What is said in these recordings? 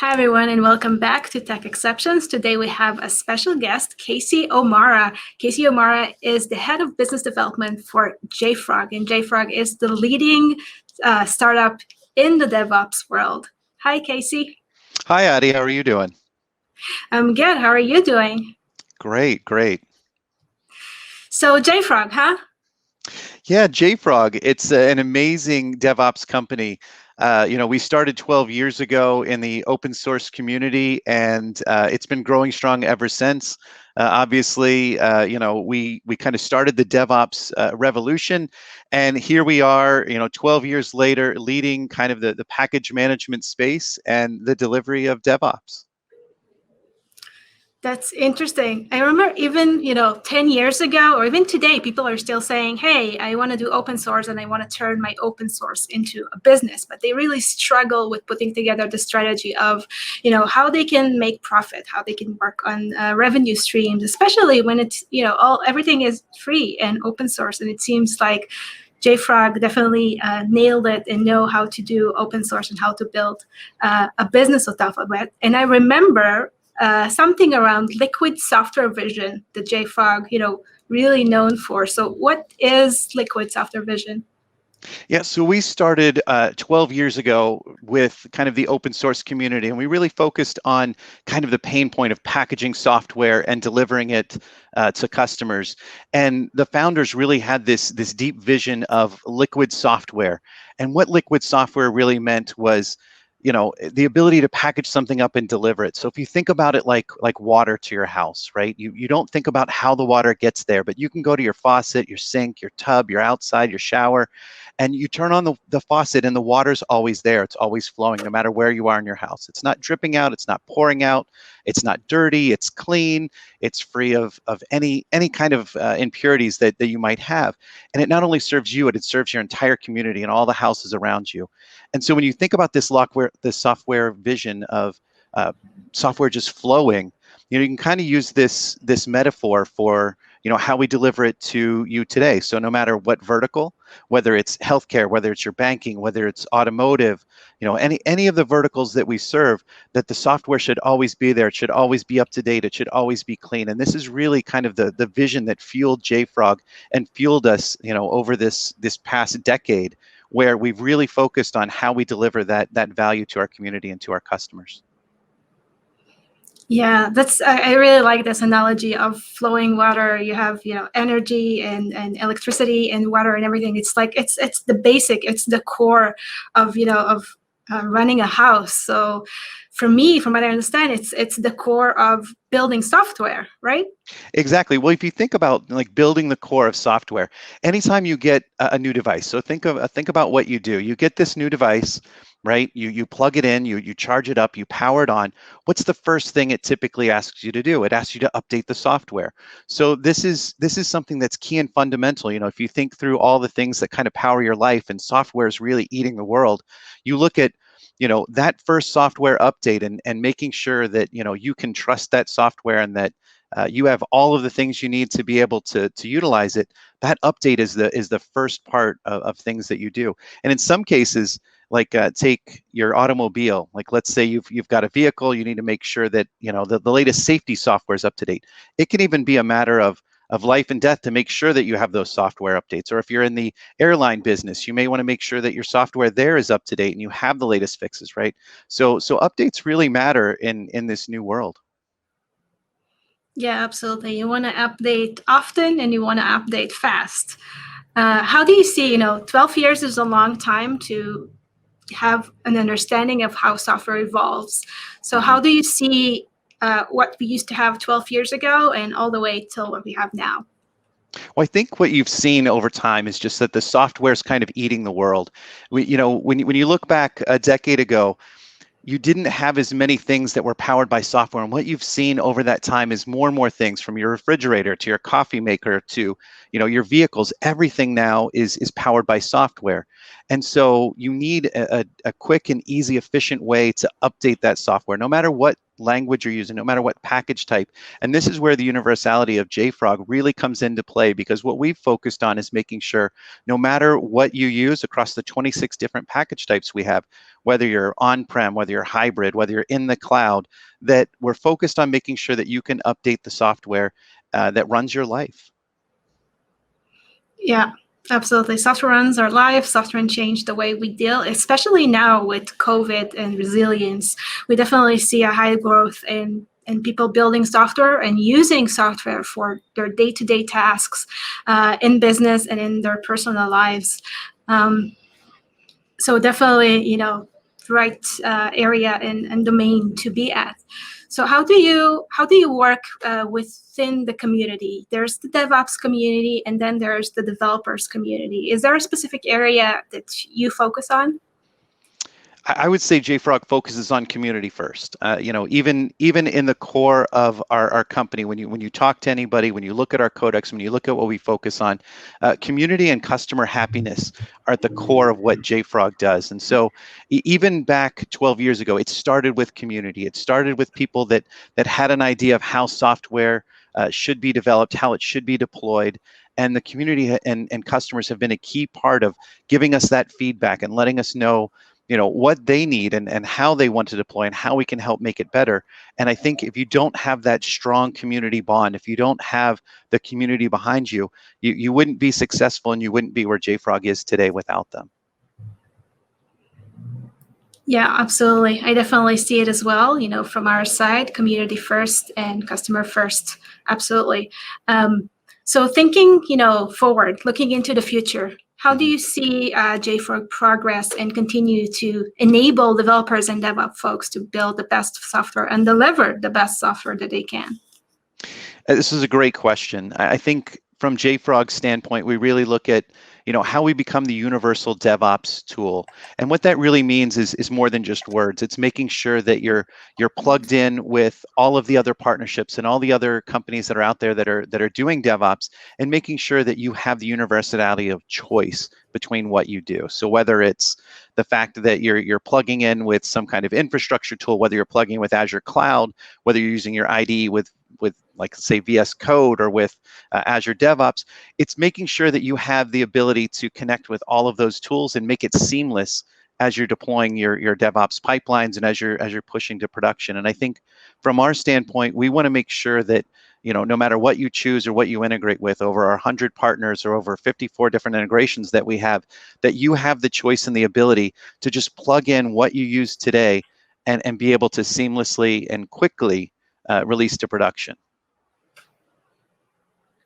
Hi, everyone, and welcome back to Tech Exceptions. Today we have a special guest, Casey O'Mara. Casey O'Mara is the head of business development for JFrog, and JFrog is the leading startup in the DevOps world. Hi, Casey. Hi, Adi. How are you doing? I'm good. How are you doing? Great, great. So JFrog, huh? Yeah, JFrog, it's an amazing DevOps company. We started 12 years ago in the open source community, and it's been growing strong ever since. Obviously, we kind of started the DevOps revolution, and here we are, 12 years later, leading kind of the package management space and the delivery of DevOps. That's interesting. I remember even, 10 years ago or even today, people are still saying, hey, I want to do open source and I want to turn my open source into a business. But they really struggle with putting together the strategy of, how they can make profit, how they can work on revenue streams, especially when it's, everything is free and open source. And it seems like JFrog definitely nailed it and know how to do open source and how to build a business on top of it. And I remember something around liquid software vision that JFrog, really known for. So what is liquid software vision? Yeah, so we started 12 years ago with kind of the open source community, and we really focused on kind of the pain point of packaging software and delivering it to customers. And the founders really had this deep vision of liquid software. And what liquid software really meant was, the ability to package something up and deliver it. So if you think about it like water to your house, right? You don't think about how the water gets there, but you can go to your faucet, your sink, your tub, your outside, your shower, and you turn on the faucet and the water's always there. It's always flowing no matter where you are in your house. It's not dripping out, it's not pouring out, it's not dirty, it's clean, it's free of any kind of impurities that you might have. And it not only serves you, it serves your entire community and all the houses around you. And so when you think about this software vision of software just flowing, you can kind of use this metaphor for how we deliver it to you today. So no matter what vertical, whether it's healthcare, whether it's your banking, whether it's automotive, any of the verticals that we serve, that the software should always be there. It should always be up to date. It should always be clean. And this is really kind of the vision that fueled JFrog and fueled us, over this past decade, where we've really focused on how we deliver that value to our community and to our customers. Yeah, I really like this analogy of flowing water. You have, energy and electricity and water and everything. It's like it's the basic, it's the core of, running a house. So for me, from what I understand, it's the core of building software, right? Exactly. Well, if you think about like building the core of software, anytime you get a new device, so think about what you do. You get this new device, right? You plug it in, you charge it up, you power it on. What's the first thing it typically asks you to do? It asks you to update the software. So this is something that's key and fundamental. If you think through all the things that kind of power your life, and software is really eating the world, you look at that first software update and making sure that you can trust that software and that you have all of the things you need to be able to utilize it. That update is the first part of things that you do. And in some cases, like take your automobile, like let's say you've got a vehicle, you need to make sure that the latest safety software is up to date. It can even be a matter of life and death to make sure that you have those software updates. Or if you're in the airline business, you may want to make sure that your software there is up to date and you have the latest fixes, right? So updates really matter in this new world. Yeah, absolutely. You want to update often and you want to update fast. How do you see, 12 years is a long time to have an understanding of how software evolves. So how do you see what we used to have 12 years ago and all the way till what we have now? Well, I think what you've seen over time is just that the software is kind of eating the world. When you look back a decade ago, you didn't have as many things that were powered by software. And what you've seen over that time is more and more things, from your refrigerator to your coffee maker to your vehicles. Everything now is powered by software. And so you need a quick and easy, efficient way to update that software, no matter what language you're using, no matter what package type. And this is where the universality of JFrog really comes into play, because what we've focused on is making sure no matter what you use across the 26 different package types we have, whether you're on-prem, whether you're hybrid, whether you're in the cloud, that we're focused on making sure that you can update the software that runs your life. Yeah, absolutely. Software runs our life. Software changed the way we deal, especially now with COVID and resilience. We definitely see a high growth in people building software and using software for their day-to-day tasks in business and in their personal lives. So definitely, right area and domain to be at. So how do you work within the community? There's the DevOps community, and then there's the developers community. Is there a specific area that you focus on? I would say JFrog focuses on community first. Even in the core of our company, when you talk to anybody, when you look at our codex, when you look at what we focus on, community and customer happiness are at the core of what JFrog does. And so even back 12 years ago, it started with community. It started with people that had an idea of how software should be developed, how it should be deployed. And the community and customers have been a key part of giving us that feedback and letting us know what they need and how they want to deploy and how we can help make it better. And I think if you don't have that strong community bond, if you don't have the community behind you, you wouldn't be successful, and you wouldn't be where JFrog is today without them. Yeah, absolutely. I definitely see it as well, from our side, community first and customer first. Absolutely. So thinking, forward, looking into the future, how do you see JFrog progress and continue to enable developers and DevOps folks to build the best software and deliver the best software that they can? This is a great question. I think from JFrog's standpoint, we really look at how we become the universal DevOps tool. And what that really means is more than just words. It's making sure that you're plugged in with all of the other partnerships and all the other companies that are out there that are doing DevOps, and making sure that you have the universality of choice between what you do. So whether it's the fact that you're plugging in with some kind of infrastructure tool, whether you're plugging in with Azure Cloud, whether you're using your IDE with like say VS Code or with Azure DevOps, it's making sure that you have the ability to connect with all of those tools and make it seamless as you're deploying your DevOps pipelines and as you're pushing to production. And I think from our standpoint, we want to make sure that no matter what you choose or what you integrate with, over our 100 partners or over 54 different integrations that we have, that you have the choice and the ability to just plug in what you use today and be able to seamlessly and quickly release to production.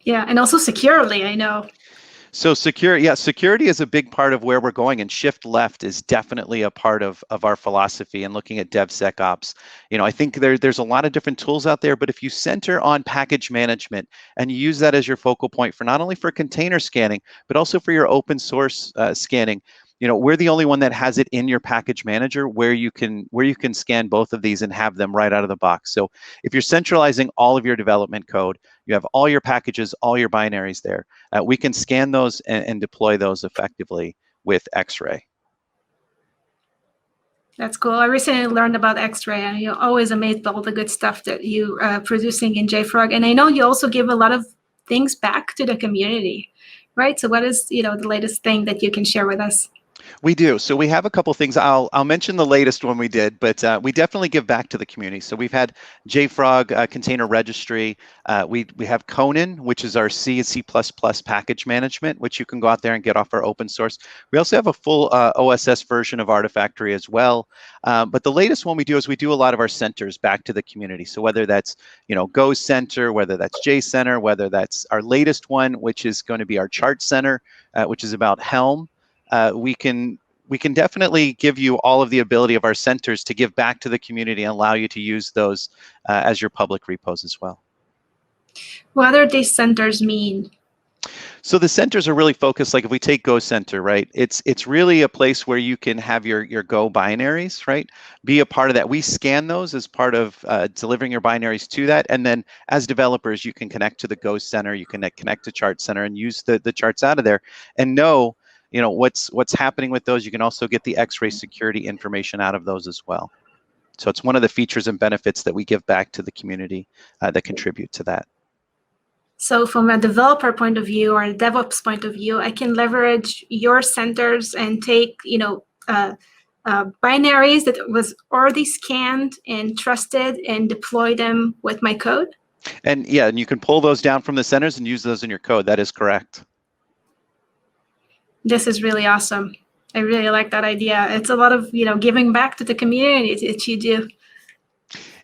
Yeah, and also securely, I know. So security is a big part of where we're going, and shift left is definitely a part of our philosophy and looking at DevSecOps. I think there's a lot of different tools out there, but if you center on package management and you use that as your focal point for not only for container scanning, but also for your open source scanning, we're the only one that has it in your package manager where you can scan both of these and have them right out of the box. So if you're centralizing all of your development code, you have all your packages, all your binaries there. We can scan those and deploy those effectively with X-Ray. That's cool. I recently learned about X-Ray, and you're always amazed by all the good stuff that you are producing in JFrog. And I know you also give a lot of things back to the community, right? So what is the latest thing that you can share with us? We do. So we have a couple things. I'll mention the latest one we did, but we definitely give back to the community. So we've had JFrog Container Registry. We have Conan, which is our C and C++ package management, which you can go out there and get off our open source. We also have a full OSS version of Artifactory as well. But the latest one we do is we do a lot of our centers back to the community. So whether that's Go Center, whether that's J Center, whether that's our latest one, which is going to be our Chart Center, which is about Helm. We can definitely give you all of the ability of our centers to give back to the community and allow you to use those as your public repos as well. What do these centers mean? So the centers are really focused, like if we take Go Center, right? It's really a place where you can have your Go binaries, right? Be a part of that. We scan those as part of delivering your binaries to that. And then as developers, you can connect to the Go Center, you can connect to Chart Center and use the charts out of there and know what's happening with those. You can also get the X-ray security information out of those as well. So it's one of the features and benefits that we give back to the community that contribute to that. So from a developer point of view or a DevOps point of view, I can leverage your centers and take, binaries that was already scanned and trusted and deploy them with my code? And yeah, and you can pull those down from the centers and use those in your code. That is correct. This is really awesome. I really like that idea. It's a lot of, giving back to the community that you do.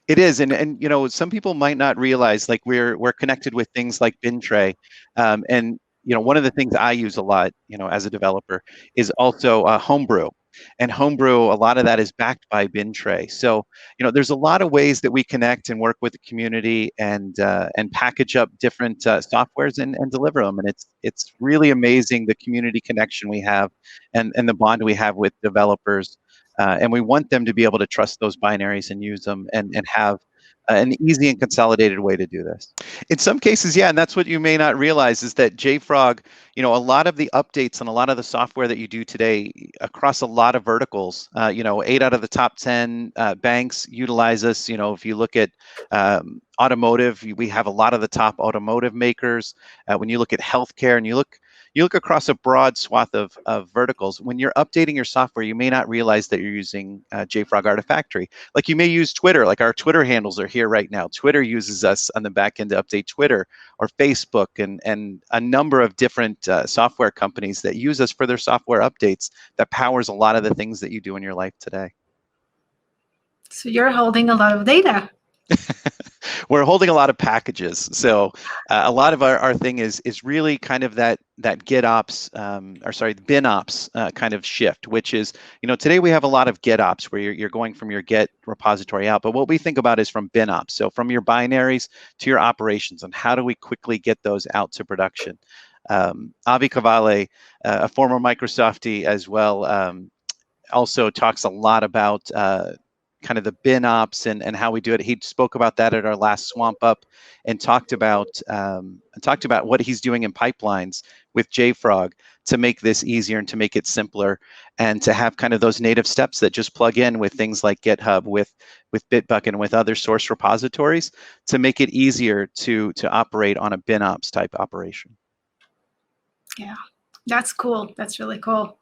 It is, and some people might not realize, like, we're connected with things like Bintray, and one of the things I use a lot, as a developer, is also Homebrew. And Homebrew, a lot of that is backed by Bintray. So there's a lot of ways that we connect and work with the community and package up different softwares and deliver them. And it's really amazing, the community connection we have and the bond we have with developers. And we want them to be able to trust those binaries and use them and have an easy and consolidated way to do this. In some cases, yeah, and that's what you may not realize is that JFrog, a lot of the updates and a lot of the software that you do today across a lot of verticals, 8 out of the top 10 banks utilize us. If you look at automotive, we have a lot of the top automotive makers. When you look at healthcare and you look across a broad swath of verticals, when you're updating your software, you may not realize that you're using JFrog Artifactory. Like, you may use Twitter, like our Twitter handles are here right now. Twitter uses us on the back end to update Twitter, or Facebook, and a number of different software companies that use us for their software updates that powers a lot of the things that you do in your life today. So you're holding a lot of data. We're holding a lot of packages. So a lot of our thing is really kind of that GitOps, BinOps kind of shift, which is, today we have a lot of GitOps where you're going from your Git repository out. But what we think about is from BinOps. So from your binaries to your operations, and how do we quickly get those out to production? Avi Cavale, a former Microsoftie as well, also talks a lot about kind of the BinOps and how we do it. He spoke about that at our last Swamp Up and talked about what he's doing in pipelines with JFrog to make this easier and to make it simpler, and to have kind of those native steps that just plug in with things like GitHub, with Bitbucket, and with other source repositories to make it easier to operate on a BinOps type operation. Yeah, that's cool. That's really cool.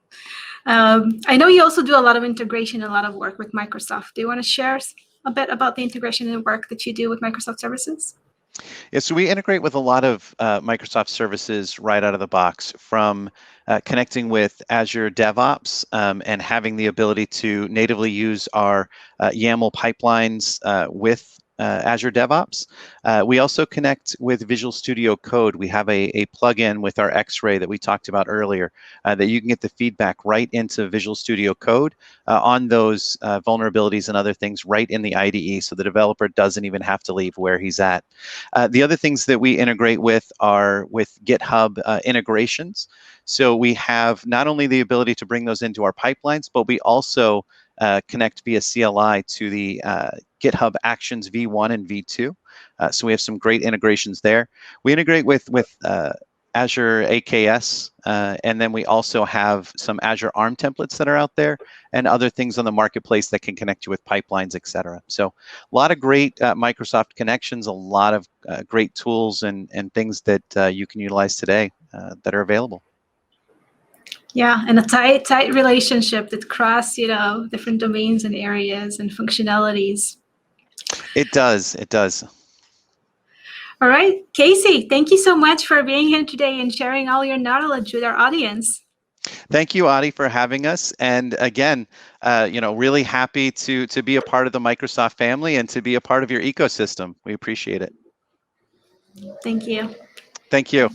I know you also do a lot of integration and a lot of work with Microsoft. Do you want to share a bit about the integration and work that you do with Microsoft services? Yeah, so we integrate with a lot of Microsoft services right out of the box, from connecting with Azure DevOps and having the ability to natively use our YAML pipelines with Azure DevOps. We also connect with Visual Studio Code. We have a plugin with our X-ray that we talked about earlier that you can get the feedback right into Visual Studio Code on those vulnerabilities and other things right in the IDE, so the developer doesn't even have to leave where he's at. The other things that we integrate with are with GitHub integrations. So we have not only the ability to bring those into our pipelines, but we also connect via CLI to the GitHub Actions V1 and V2. So we have some great integrations there. We integrate with Azure AKS, and then we also have some Azure ARM templates that are out there, and other things on the marketplace that can connect you with pipelines, etc. So a lot of great Microsoft connections, a lot of great tools and things that you can utilize today that are available. Yeah, and a tight relationship that cross, different domains and areas and functionalities. It does. It does. All right, Casey, thank you so much for being here today and sharing all your knowledge with our audience. Thank you, Adi, for having us. And again, really happy to be a part of the Microsoft family and to be a part of your ecosystem. We appreciate it. Thank you. Thank you.